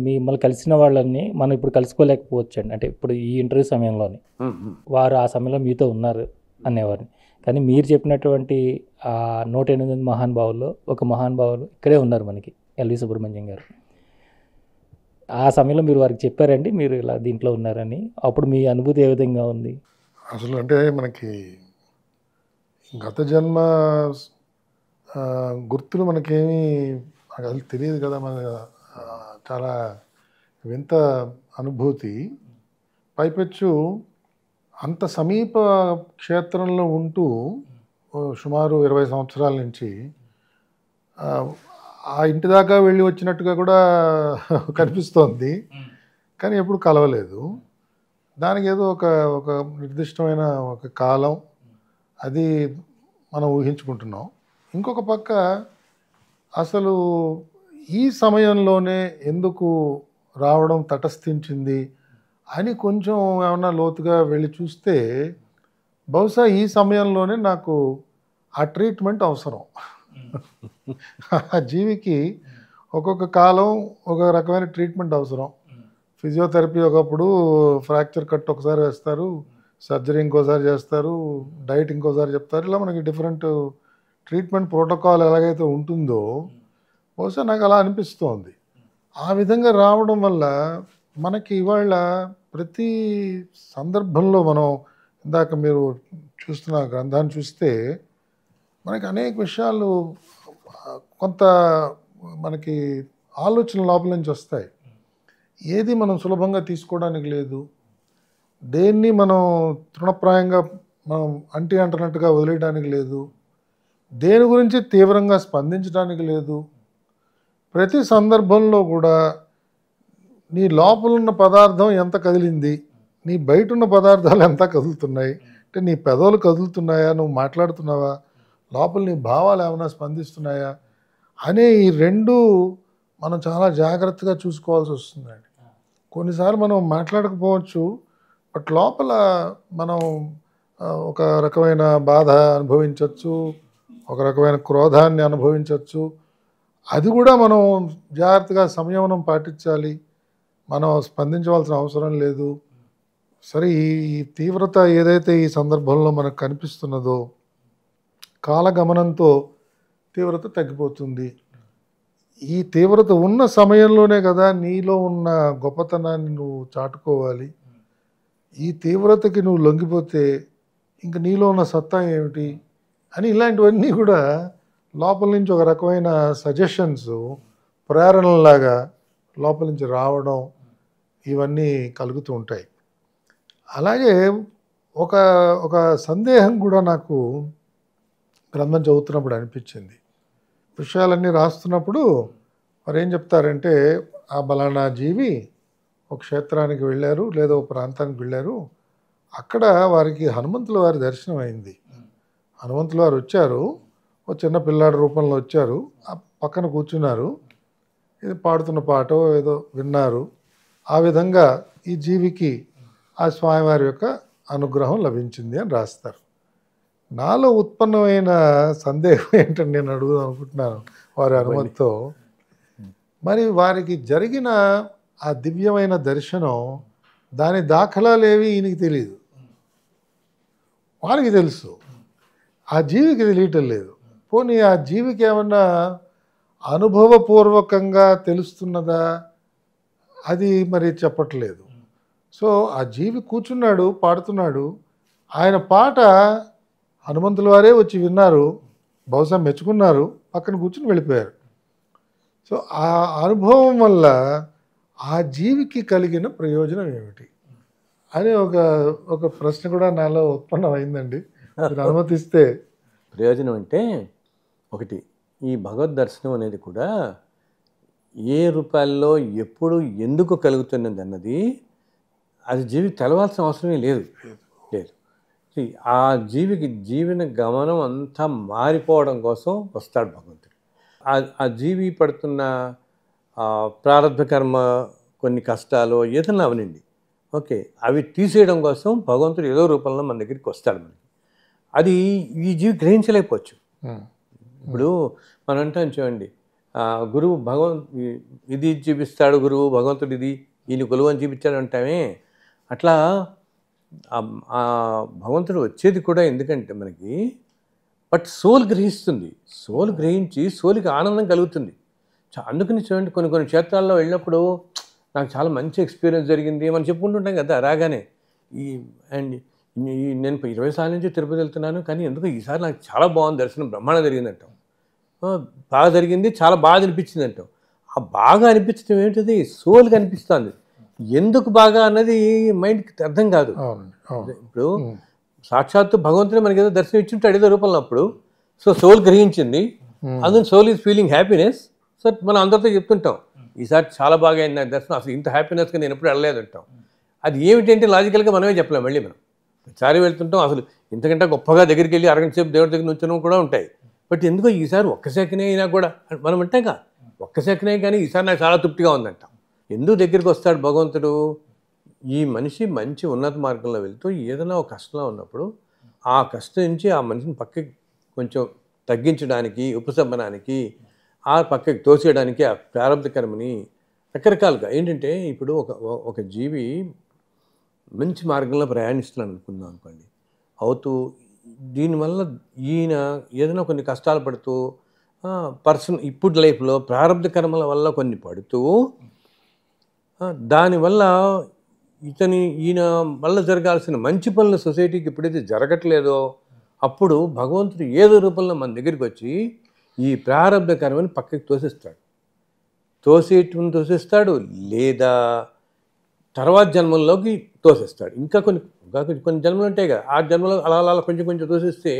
మిమ్మల్ని కలిసిన వాళ్ళని మనం ఇప్పుడు కలుసుకోలేకపోవచ్చండి. అంటే ఇప్పుడు ఈ ఇంటర్వ్యూ సమయంలోని వారు ఆ సమయంలో మీతో ఉన్నారు అనేవారిని. కానీ మీరు చెప్పినటువంటి 108 మహానుభావుల్లో ఒక మహానుభావులు ఇక్కడే ఉన్నారు మనకి, ఎల్వి సుబ్రహ్మణ్యం గారు. ఆ సమయంలో మీరు వారికి చెప్పారండి మీరు ఇలా దీంట్లో ఉన్నారని? అప్పుడు మీ అనుభూతి ఏ విధంగా ఉంది? అసలు అంటే మనకి గత జన్మ గుర్తులు మనకేమీ అసలు తెలియదు కదా. మన చాలా వింత అనుభూతి. పైపెచ్చు అంత సమీప క్షేత్రంలో ఉంటూ సుమారు 20 సంవత్సరాల నుంచి ఆ ఇంటి దాకా వెళ్ళి వచ్చినట్టుగా కూడా కనిపిస్తోంది, కానీ ఎప్పుడు కలవలేదు. దానికి ఏదో ఒక నిర్దిష్టమైన ఒక కాలం అది మనం ఊహించుకుంటున్నాం. ఇంకొక పక్క అసలు ఈ సమయంలోనే ఎందుకు రావడం తటస్థించింది అని కొంచెం ఏమన్నా లోతుగా వెళ్ళి చూస్తే బహుశా ఈ సమయంలోనే నాకు ఆ ట్రీట్మెంట్ అవసరం. ఆ జీవికి ఒక్కొక్క కాలం ఒక రకమైన ట్రీట్మెంట్ అవసరం. ఫిజియోథెరపీ ఒకప్పుడు ఫ్రాక్చర్ కట్ ఒకసారి వేస్తారు, సర్జరీ ఇంకోసారి చేస్తారు, డైట్ ఇంకోసారి చెప్తారు. ఇలా మనకి డిఫరెంట్ ట్రీట్మెంట్ ప్రోటోకాల్ ఎలాగైతే ఉంటుందో బహుశా నాకు అలా అనిపిస్తోంది. ఆ విధంగా రావడం వల్ల మనకి ఇవాళ ప్రతి సందర్భంలో మనం ఇందాక మీరు చూస్తున్న గ్రంథాన్ని చూస్తే మనకి అనేక విషయాలు కొంత మనకి ఆలోచన లోపల నుంచి వస్తాయి. ఏది మనం సులభంగా తీసుకోవడానికి లేదు, దేన్ని మనం తృణప్రాయంగా మనం అంటున్నట్టుగా వదిలేయడానికి లేదు, దేని గురించి తీవ్రంగా స్పందించడానికి లేదు. ప్రతి సందర్భంలో కూడా నీ లోపల ఉన్న పదార్థం ఎంత కదిలింది, నీ బయట ఉన్న పదార్థాలు ఎంత కదులుతున్నాయి, అంటే నీ పెదవులు కదులుతున్నాయా, నువ్వు మాట్లాడుతున్నావా, లోపల నీ భావాలు ఏమైనా స్పందిస్తున్నాయా అనే ఈ రెండు మనం చాలా జాగ్రత్తగా చూసుకోవాల్సి వస్తుందండి. కొన్నిసార్లు మనం మాట్లాడకపోవచ్చు, బట్ లోపల మనం ఒక రకమైన బాధ అనుభవించవచ్చు, ఒక రకమైన క్రోధాన్ని అనుభవించవచ్చు. అది కూడా మనం జాగ్రత్తగా సంయమనం పాటించాలి. మనం స్పందించవలసిన అవసరం లేదు. సరే, ఈ తీవ్రత ఏదైతే ఈ సందర్భంలో మనకు కనిపిస్తున్నదో కాలగమనంతో తీవ్రత తగ్గిపోతుంది. ఈ తీవ్రత ఉన్న సమయంలోనే కదా నీలో ఉన్న గొప్పతనాన్ని నువ్వు చాటుకోవాలి. ఈ తీవ్రతకి నువ్వు లొంగిపోతే ఇంక నీలో ఉన్న సత్తా ఏమిటి అని ఇలాంటివన్నీ కూడా లోపల నుంచి ఒక రకమైన సజెషన్స్, ప్రేరణలాగా లోపల నుంచి రావడం ఇవన్నీ కలుగుతూ ఉంటాయి. అలాగే ఒక ఒక సందేహం కూడా నాకు గ్రంథం చదువుతున్నప్పుడు అనిపించింది. విషయాలన్నీ రాస్తున్నప్పుడు మరి ఏం చెప్తారంటే, ఆ బలానా జీవి ఒక క్షేత్రానికి వెళ్ళారు, లేదా ఒక ప్రాంతానికి వెళ్ళారు. అక్కడ వారికి హనుమంతుల వారి దర్శనం అయింది. హనుమంతుల వారు వచ్చారు, ఒక చిన్న పిల్లాడి రూపంలో వచ్చారు, ఆ పక్కన కూర్చున్నారు, ఇది పాడుతున్న పాటో ఏదో విన్నారు. ఆ విధంగా ఈ జీవికి ఆ స్వామివారి యొక్క అనుగ్రహం లభించింది అని రాస్తారు. నాలో ఉత్పన్నమైన సందేహం ఏంటని నేను అడుగుదాం అనుకుంటున్నాను వారి అనుమతితో. మరి వారికి జరిగిన ఆ దివ్యమైన దర్శనం, దాని దాఖలాలేవి ఈయనకి తెలియదు, వారికి తెలుసు, ఆ జీవికి తెలియటం లేదు. పోనీ ఆ జీవికి ఏమన్నా అనుభవపూర్వకంగా తెలుస్తున్నదా, అది మరి చెప్పట్లేదు. సో ఆ జీవి కూర్చున్నాడు, పాడుతున్నాడు, ఆయన పాట హనుమంతుల వారే వచ్చి విన్నారు, బహుశా మెచ్చుకున్నారు, పక్కన కూర్చుని వెళ్ళిపోయారు. సో ఆ అనుభవం వల్ల ఆ జీవికి కలిగిన ప్రయోజనం ఏమిటి అని ఒక ప్రశ్న కూడా నాలో ఉత్పన్నమైందండి. మీరు అనుమతిస్తే. ప్రయోజనం అంటే ఒకటి, ఈ భగవద్ దర్శనం అనేది కూడా ఏ రూపాల్లో ఎప్పుడు ఎందుకు కలుగుతున్నది అన్నది అది జీవికి తెలవాల్సిన అవసరమే లేదు. ఆ జీవికి జీవన గమనం అంతా మారిపోవడం కోసం వస్తాడు భగవంతుడు. ఆ జీవి పడుతున్న ప్రారంభ కర్మ, కొన్ని కష్టాలు ఏదన్నా అవనండి, ఓకే, అవి తీసేయడం కోసం భగవంతుడు ఏదో రూపంలో మన దగ్గరికి వస్తాడు. మనకి అది ఈ జీవి గ్రహించలేకపోవచ్చు. ఇప్పుడు మనం అంటాం చూడండి, గురువు ఇది చూపిస్తాడు, గురువు భగవంతుడు ఇది ఈయన కొలువు అని చూపించాడు అంటామే. అట్లా ఆ భగవంతుడు వచ్చేది కూడా ఎందుకంటే మనకి, బట్ సోల్ గ్రహిస్తుంది, సోల్ గ్రహించి సోల్కి ఆనందం కలుగుతుంది. అందుకని చూడండి, కొన్ని కొన్ని క్షేత్రాల్లో వెళ్ళినప్పుడు నాకు చాలా మంచి ఎక్స్పీరియన్స్ జరిగింది మనం చెప్పుకుంటుంటాం కదా రాగానే. నేను 20 సార్లు నుంచి తిరుపతి వెళ్తున్నాను, కానీ ఎందుకు ఈసారి నాకు చాలా బాగుంది, దర్శనం బ్రహ్మాండం జరిగింది అంటాం. బాగా జరిగింది, చాలా బాగా అనిపించింది అంటాం. ఆ బాగా అనిపించడం ఏంటిది, సోల్కి అనిపిస్తుంది. ఎందుకు బాగా అన్నది మైండ్కి అర్థం కాదు. ఇప్పుడు సాక్షాత్తు భగవంతుడే మనకి ఏదో దర్శనం ఇచ్చింటాడు ఏదో రూపంలో అప్పుడు. సో సోల్ గ్రహించింది, అందులో soul is feeling happiness. So మనం అందరితో చెప్తుంటాం ఈసారి చాలా బాగా అయింది నాకు దర్శనం, అసలు ఇంత హ్యాపీనెస్గా నేను ఎప్పుడు వెళ్ళలేదు అంటాం. అది ఏమిటంటే లాజికల్గా మనమే చెప్పలేం. మళ్ళీ మనం ఒకసారి వెళ్తుంటాం, అసలు ఇంతకంటే గొప్పగా దగ్గరికి వెళ్ళి అరగంట సేపు దేవుడి దగ్గర నుంచడం కూడా ఉంటాయి. బట్ ఎందుకో ఈసారి ఒక్క సెకండ్ అయినా కూడా మనం అంటాం ఒక్క సెకండ్ కానీ ఈసారి నాకు చాలా తృప్తిగా ఉందంటాం. ఎందుకు దగ్గరికి వస్తాడు భగవంతుడు, ఈ మనిషి మంచి ఉన్నత మార్గంలో వెళ్తూ ఏదైనా ఒక కష్టంలో ఉన్నప్పుడు ఆ కష్టం నుంచి ఆ మనిషిని పక్కకి కొంచెం తగ్గించడానికి, ఉపశమనానికి, ఆ పక్కకి తోసేయడానికి ఆ ప్రారంభ కర్మని రకరకాలుగా ఏంటంటే, ఇప్పుడు ఒక జీవి మంచి మార్గంలో ప్రయాణిస్తున్నాను అనుకుందాం అనుకోండి, అవుతూ దీనివల్ల ఈయన ఏదైనా కొన్ని కష్టాలు పడుతూ ఇప్పుడు లైఫ్లో ప్రారంభ కర్మల వల్ల కొన్ని పడుతూ దానివల్ల ఈయన వల్ల జరగాల్సిన మంచి పనులు సొసైటీకి ఎప్పుడైతే జరగట్లేదో అప్పుడు భగవంతుడు ఏదో రూపంలో మన దగ్గరికి వచ్చి ఈ ప్రారంభ కర్మని పక్కకి తోసేస్తాడు, లేదా తర్వాత జన్మల్లోకి తోసేస్తాడు. ఇంకా కొన్ని జన్మలు ఉంటాయి కదా, ఆ జన్మలో అలా కొంచెం కొంచెం తోసేస్తే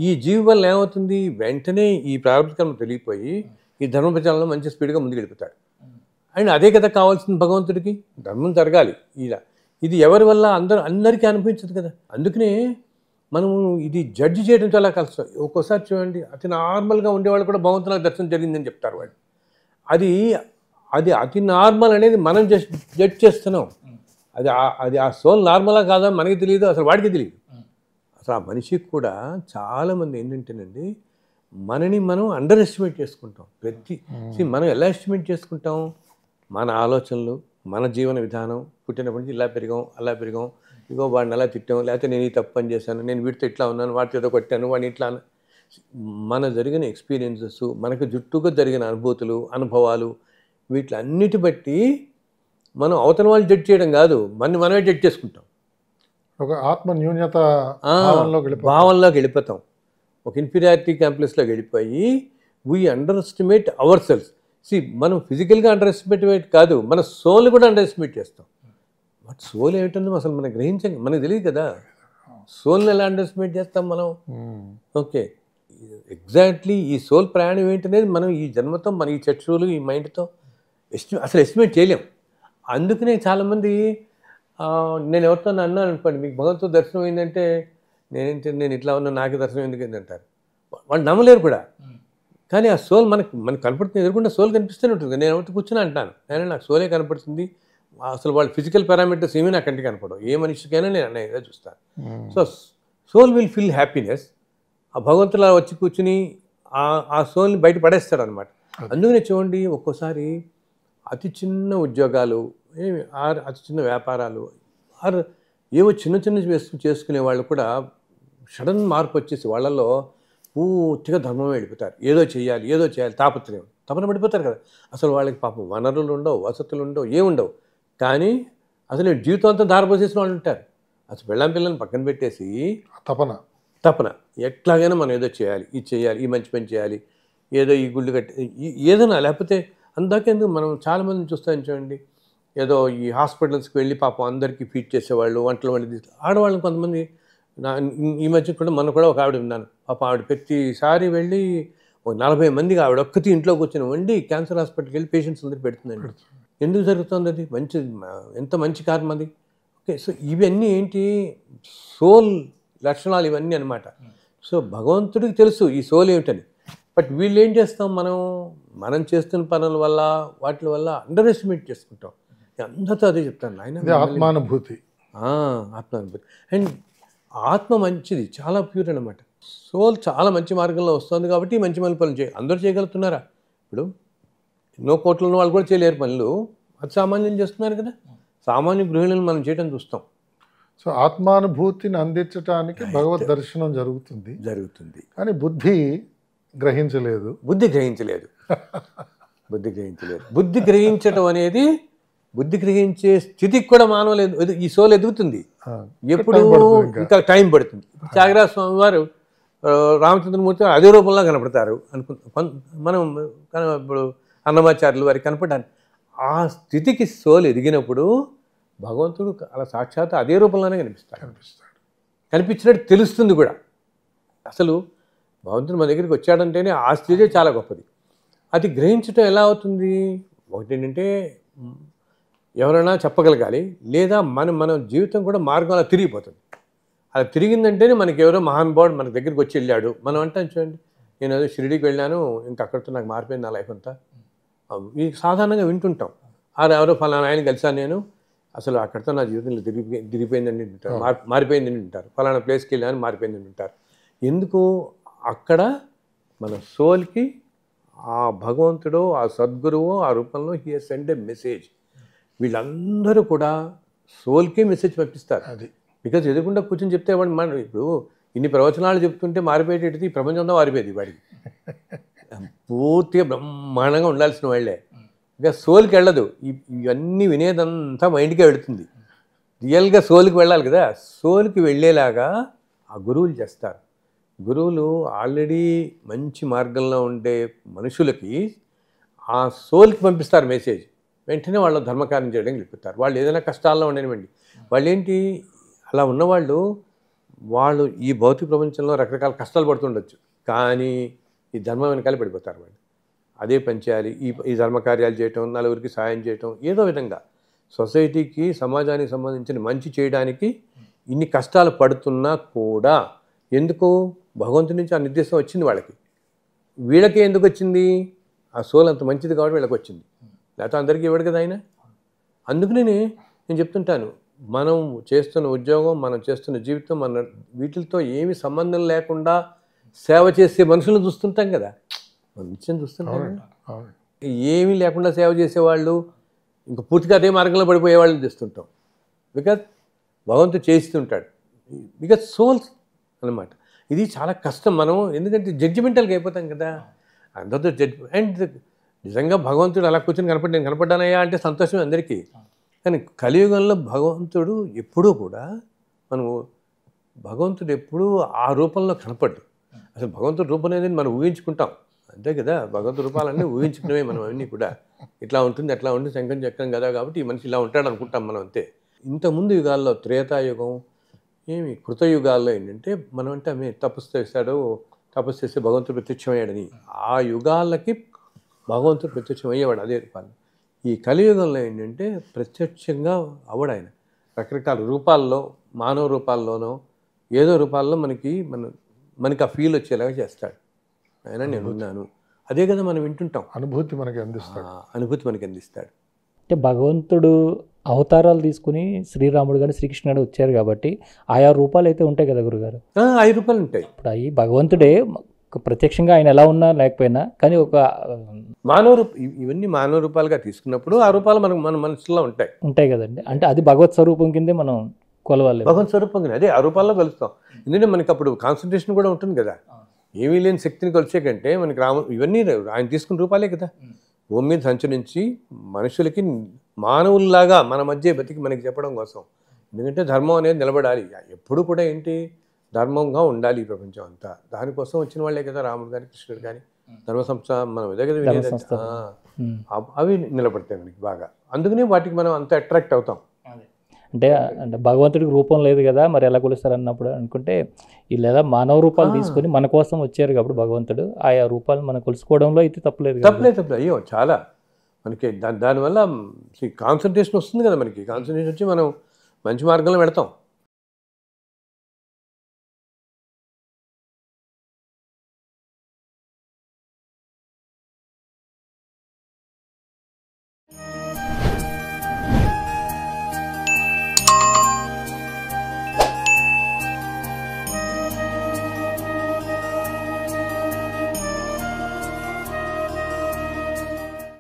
ఈ జీవి వల్ల ఏమవుతుంది, వెంటనే ఈ ప్రారంభ కర్మ తెలియపోయి ఈ ధర్మ ప్రచారంలో మంచి స్పీడ్గా ముందుకు వెళ్ళిపోతాడు. అండ్ అదే కదా కావాల్సింది భగవంతుడికి, ధర్మం జరగాలి. ఇది ఎవరి వల్ల అందరికీ అనిపించదు కదా. అందుకనే మనం ఇది జడ్జి చేయడం చాలా కష్టం. ఒక్కోసారి చూడండి, అతి నార్మల్గా ఉండేవాళ్ళు కూడా భగవంతునికి దర్శనం జరిగిందని చెప్తారు వాళ్ళు. అది అతి నార్మల్ అనేది మనం జడ్జ్ చేస్తున్నాం. అది ఆ సోల్ నార్మలా కాదా మనకి తెలియదు, అసలు వాడికి తెలియదు. అసలు ఆ మనిషికి కూడా చాలామంది ఏంటంటేనండి, మనని మనం అండర్ ఎస్టిమేట్ చేసుకుంటాం. మనం ఎలా ఎస్టిమేట్ చేసుకుంటాం, మన ఆలోచనలు, మన జీవన విధానం, పుట్టినప్పటి నుంచి ఇలా పెరిగాం అలా పెరిగాం, ఇగో వాడిని అలా తిట్టాం, లేకపోతే నేను ఈ తప్పు పని చేశాను, నేను వీటితో ఇట్లా ఉన్నాను, వాటితో ఏదో కొట్టాను, వాడిని ఇట్లా. మన జరిగిన ఎక్స్పీరియన్సెస్, మనకు చుట్టూగా జరిగిన అనుభవాలు, వీటిలన్నిటి బట్టి మనం అవతల వాళ్ళు జడ్జ్ చేయడం కాదు, మనమే జడ్జ్ చేసుకుంటాం. ఒక ఆత్మ న్యూన్యత భావంలోకి వెళ్ళిపోతాం. ఒక ఇన్ఫీరియారిటీ కాంప్లెక్స్లోకి వెళ్ళిపోయి we underestimate our selves. మనం ఫిజికల్గా అండర్ ఎస్టిమేట్ కాదు, మన సోల్ని కూడా అండర్ ఎస్టిమేట్ చేస్తాం. బట్ సోల్ ఏమిటంటే అసలు మనకు తెలియదు కదా, సోల్ని ఎలా అండర్ ఎస్టిమేట్ చేస్తాం మనం. ఓకే, ఎగ్జాక్ట్లీ ఈ సోల్ ప్రయాణం ఏంటనేది మనం ఈ జన్మతో, మన ఈ చక్షువులు, ఈ మైండ్తో అసలు ఎస్టిమేట్ చేయలేం. అందుకనే చాలామంది నేను ఎవరితో అన్నాను అనుకోండి, మీకు భగవంతుడు దర్శనం అయిందంటే నేను ఇట్లా ఉన్నా, నాకే దర్శనం ఎందుకు అంటారు. వాళ్ళు నమ్మలేరు కూడా. కానీ ఆ సోల్ మనకు కనపడుతుంది, ఎదురుకుండా సోల్ కనిపిస్తూనే ఉంటుంది. నేను ఎవరితో కూర్చొని అంటాను, నాకు సోలే కనపడుతుంది, అసలు వాళ్ళ ఫిజికల్ పారామీటర్స్ ఏమీ నా కంటికి కనపడవు. ఏ మనిషికైనా నేను అన్నయ్యగా చూస్తాను. So soul will feel happiness. ఆ భగవంతులా వచ్చి కూర్చుని ఆ సోల్ని బయట పడేస్తాడు అనమాట. అందుకనే చూడండి, ఒక్కోసారి అతి చిన్న ఉద్యోగాలు, అతి చిన్న వ్యాపారాలు, ఏవో చిన్న చేసుకునే వాళ్ళు కూడా సడన్ మార్పు వచ్చేసి వాళ్ళల్లో పూర్తిగా ధర్మం వెళ్ళిపోతారు. ఏదో చేయాలి తపన పడిపోతారు కదా. అసలు వాళ్ళకి పాపం వనరులు ఉండవు, వసతులు ఉండవు, ఏముండవు. కానీ అసలు జీవితాంతం ధారపోసేసిన వాళ్ళు ఉంటారు. అసలు పిల్లని పక్కన పెట్టేసి తపన ఎట్లాగైనా మనం ఏదో చేయాలి, ఈ మంచి పని చేయాలి, ఏదో ఈ గుళ్ళు కట్టి ఏదైనా, లేకపోతే అందాకెందుకు మనం చాలామందిని చూస్తాం చూడండి, ఏదో ఈ హాస్పిటల్స్కి వెళ్ళి పాపం అందరికీ ఫీడ్ చేసేవాళ్ళు, వంటలు వండి ఆడవాళ్ళని కొంతమంది. ఈ మధ్య కూడా మనం కూడా ఒక ఆవిడ విన్నాను, పాపం ఆవిడ ప్రతిసారి వెళ్ళి 40 మందికి ఆవిడ ఒక్కటి ఇంట్లో కూర్చొని వండి క్యాన్సర్ హాస్పిటల్కి వెళ్ళి పేషెంట్స్ అందరికి పెడుతుందండి. ఎందుకు జరుగుతుంది అది? ఎంత మంచి కార్యం అది. ఓకే, సో ఇవన్నీ ఏంటి, సోల్ లక్షణాలు ఇవన్నీ అనమాట. సో భగవంతుడికి తెలుసు ఈ సోల్ ఏమిటని. బట్ వీళ్ళు ఏం చేస్తాం, మనం చేస్తున్న పనుల వల్ల వాటి వల్ల అండర్ ఎస్టిమేట్ చేసుకుంటాం. అందరితో అదే చెప్తాను ఆయన, ఆత్మానుభూతి. అండ్ ఆత్మ మంచిది, చాలా ప్యూర్ అనమాట. సోల్ చాలా మంచి మార్గంలో వస్తుంది కాబట్టి మంచి పనులు అందరూ చేయగలుగుతున్నారా? ఇప్పుడు ఎన్నో కోట్లు ఉన్న వాళ్ళు కూడా చేయలేరు పనులు, అది సామాన్యం చేస్తున్నారు కదా. సామాన్య గృహిణులను మనం చేయడం చూస్తాం. సో ఆత్మానుభూతిని అందించడానికి భగవద్ దర్శనం జరుగుతుంది కానీ బుద్ధి గ్రహించలేదు. బుద్ధి గ్రహించటం అనేది, బుద్ధి గ్రహించే స్థితికి కూడా మానవులు ఈ సోల్ ఎదుగుతుంది. ఎప్పుడు ఇంకా టైం పడుతుంది. త్యాగరాజ స్వామి వారు రామచంద్రమూర్తి అదే రూపంలో కనపడతారు మనం ఇప్పుడు అన్నమాచార్యులు వారికి కనపడడానికి. ఆ స్థితికి సోల్ ఎదిగినప్పుడు భగవంతుడు అలా సాక్షాత్ అదే రూపంలోనే కనిపించినట్టు తెలుస్తుంది కూడా. అసలు భగవంతుడు మన దగ్గరికి వచ్చాడంటేనే ఆ స్థితే చాలా గొప్పది. అది గ్రహించడం ఎలా అవుతుంది? ఒకటి ఏంటంటే ఎవరైనా చెప్పగలగాలి, లేదా మన జీవితం కూడా మార్గం అలా తిరిగిపోతుంది. అలా తిరిగిందంటేనే మనకి ఎవరో మహానుభావుడు మన దగ్గరికి వచ్చి వెళ్ళాడు. మనం అంటే చూడండి, నేను ఏదో షిరిడీకి వెళ్ళాను, ఇంకా అక్కడితో నాకు మారిపోయింది నా లైఫ్ అంతా. ఇది సాధారణంగా వింటుంటాం. ఎవరో ఫలానా ఆయన కలిసాను నేను, అసలు అక్కడితో నా జీవితంలో తిరిగిపోయిందని వింటారు, మారిపోయిందని వింటారు. ఫలానా ప్లేస్కి వెళ్ళాను మారిపోయిందని వింటారు. ఎందుకు? అక్కడ మన సోల్కి ఆ భగవంతుడు, ఆ సద్గురువు ఆ రూపంలో he has send a message. వీళ్ళందరూ కూడా సోల్కే మెసేజ్ పంపిస్తారు. అది బికాజ్ ఎదుగుండా కూర్చొని చెప్తే వాడు ఇప్పుడు ఇన్ని ప్రవచనాలు చెప్తుంటే మారిపోయేటది ఈ ప్రపంచం అంతా మారిపోయేది వాడికి. పూర్తిగా బ్రహ్మాండంగా ఉండాల్సిన వాళ్ళే. ఇక సోల్కి వెళ్ళదు, ఇవన్నీ వినేదంతా మైండ్కే వెళుతుంది. రియల్గా సోల్కి వెళ్ళాలి కదా. సోల్కి వెళ్ళేలాగా ఆ గురువులు చేస్తారు. గురువులు ఆల్రెడీ మంచి మార్గంలో ఉండే మనుషులకి ఆ సోల్కి పంపిస్తారు మెసేజ్. వెంటనే వాళ్ళు ధర్మకార్యం చేయడానికి వెళ్ళిపోతారు. వాళ్ళు ఏదైనా కష్టాల్లో ఉండనివ్వండి, వాళ్ళు ఏంటి అలా ఉన్నవాళ్ళు, వాళ్ళు ఈ భౌతిక ప్రపంచంలో రకరకాల కష్టాలు పడుతుండొచ్చు, కానీ ఈ ధర్మం వెనకాల పడిపోతారు. వాళ్ళు అదే పని చేయాలి, ఈ ధర్మకార్యాలు చేయటం, నలుగురికి సాయం చేయటం, ఏదో విధంగా సొసైటీకి సమాజానికి సంబంధించిన మంచి చేయడానికి ఇన్ని కష్టాలు పడుతున్నా కూడా ఎందుకు భగవంతుడి నుంచి ఆ నిర్దేశం వచ్చింది వాళ్ళకి. వీళ్ళకి ఎందుకు వచ్చింది? ఆ సోల్ అంత మంచిది కాబట్టి వీళ్ళకి వచ్చింది, లేకపోతే అందరికీ ఇవ్వడు కదా ఆయన. అందుకనే నేను చెప్తుంటాను, మనం చేస్తున్న ఉద్యోగం, మనం చేస్తున్న జీవితం, మన వీటితో ఏమి సంబంధం లేకుండా సేవ చేసే మనుషులను చూస్తుంటాం కదా, మనం నిత్యం చూస్తుంటాం. ఏమీ లేకుండా సేవ చేసేవాళ్ళు ఇంకా పూర్తిగా అదే మార్గంలో పడిపోయే వాళ్ళని చేస్తుంటాం. బికాజ్ భగవంతుడు చేస్తుంటాడు, బికాజ్ సోల్స్ అన్నమాట. ఇది చాలా కష్టం. మనం ఎందుకంటే జడ్జిమెంటల్గా అయిపోతాం కదా అందరితో అండ్ నిజంగా భగవంతుడు అలా కూర్చొని నేను కనపడ్డానయ్యా అంటే సంతోషం అందరికీ. కానీ కలియుగంలో భగవంతుడు ఎప్పుడూ కూడా భగవంతుడు ఎప్పుడూ ఆ రూపంలో కనపడ్డు. అసలు భగవంతుడి రూపం అనేది మనం ఊహించుకుంటాం అంతే కదా. భగవంతుడి రూపాలన్నీ ఊహించుకునేవే మనం అన్నీ కూడా. ఇట్లా ఉంటుంది అట్లా ఉంటుంది, శంఖం చక్రం కదా కాబట్టి ఈ మనిషి ఇలా ఉంటాడు అనుకుంటాం మనం అంతే. ఇంతకుముందు యుగాల్లో త్రేతాయుగం కృతయుగాల్లో ఏంటంటే మనం అంటే ఆమె తపస్సు చేస్తే భగవంతుడు ప్రత్యక్షమయ్యాడని, ఆ యుగాలకి భగవంతుడు ప్రత్యక్షం అయ్యేవాడు అదే రూపాలు. ఈ కలియుగంలో ఏంటంటే ప్రత్యక్షంగా అవడు ఆయన రకరకాల రూపాల్లో, మానవ రూపాల్లోనో ఏదో రూపాల్లో మనకి ఆ ఫీల్ వచ్చేలాగా చేస్తాడు ఆయన. నేను ఉన్నాను, అదే కదా మనం వింటుంటాం. అనుభూతి మనకి అందిస్తాడు. అంటే భగవంతుడు అవతారాలు తీసుకుని శ్రీరాముడు కానీ శ్రీకృష్ణుడు వచ్చారు కాబట్టి ఆయా రూపాలు అయితే ఉంటాయి కదా గురుగారు. 5 రూపాయలు ఉంటాయి. ఇప్పుడు అవి భగవంతుడే ప్రత్యక్షంగా ఆయన ఎలా ఉన్నా లేకపోయినా కానీ ఒక ఇవన్నీ మానవ రూపాలుగా తీసుకున్నప్పుడు ఆ రూపాలు మన మనసులో ఉంటాయి కదండి. అంటే అది భగవత్ స్వరూపం కిందే మనం కొలవాలి. భగవత్ స్వరూపం కింద అదే ఆ రూపాల్లో కలుస్తాం. ఎందుకంటే మనకి అప్పుడు కాన్సన్ట్రేషన్ కూడా ఉంటుంది కదా. ఏమీ లేని శక్తిని కొలిచే కంటే మనకి ఇవన్నీ ఆయన తీసుకున్న రూపాలే కదా. భూమి మీద సంచరించి మనుషులకి మానవుల్లాగా మన మధ్య బతికి మనకి చెప్పడం కోసం. ఎందుకంటే ధర్మం అనేది నిలబడాలి ఎప్పుడు కూడా. ఏంటి ధర్మంగా ఉండాలి ఈ ప్రపంచం అంతా. దానికోసం వచ్చిన వాళ్ళే కదా రాముడు కానీ కృష్ణుడు కానీ. ధర్మ సంస్థ మనం ఇదే కదా వినేది. అవి నిలబడతాయి మనకి బాగా. అందుకనే వాటికి మనం అంత అట్రాక్ట్ అవుతాం. అంటే భగవంతుడికి రూపం లేదు కదా, మరి ఎలా కొలుస్తారు అన్నప్పుడు అనుకుంటే లేదా మానవ రూపాలు తీసుకొని మన కోసం వచ్చారు కాబట్టి భగవంతుడు ఆయా రూపాలు మనం కొలుసుకోవడంలో అయితే తప్పలేదు. అయ్యో చాలా మనకి దానివల్ల కాన్సన్ట్రేషన్ వస్తుంది కదా. మనకి కాన్సన్ట్రేషన్ వచ్చి మనం మంచి మార్గంలో పెడతాం.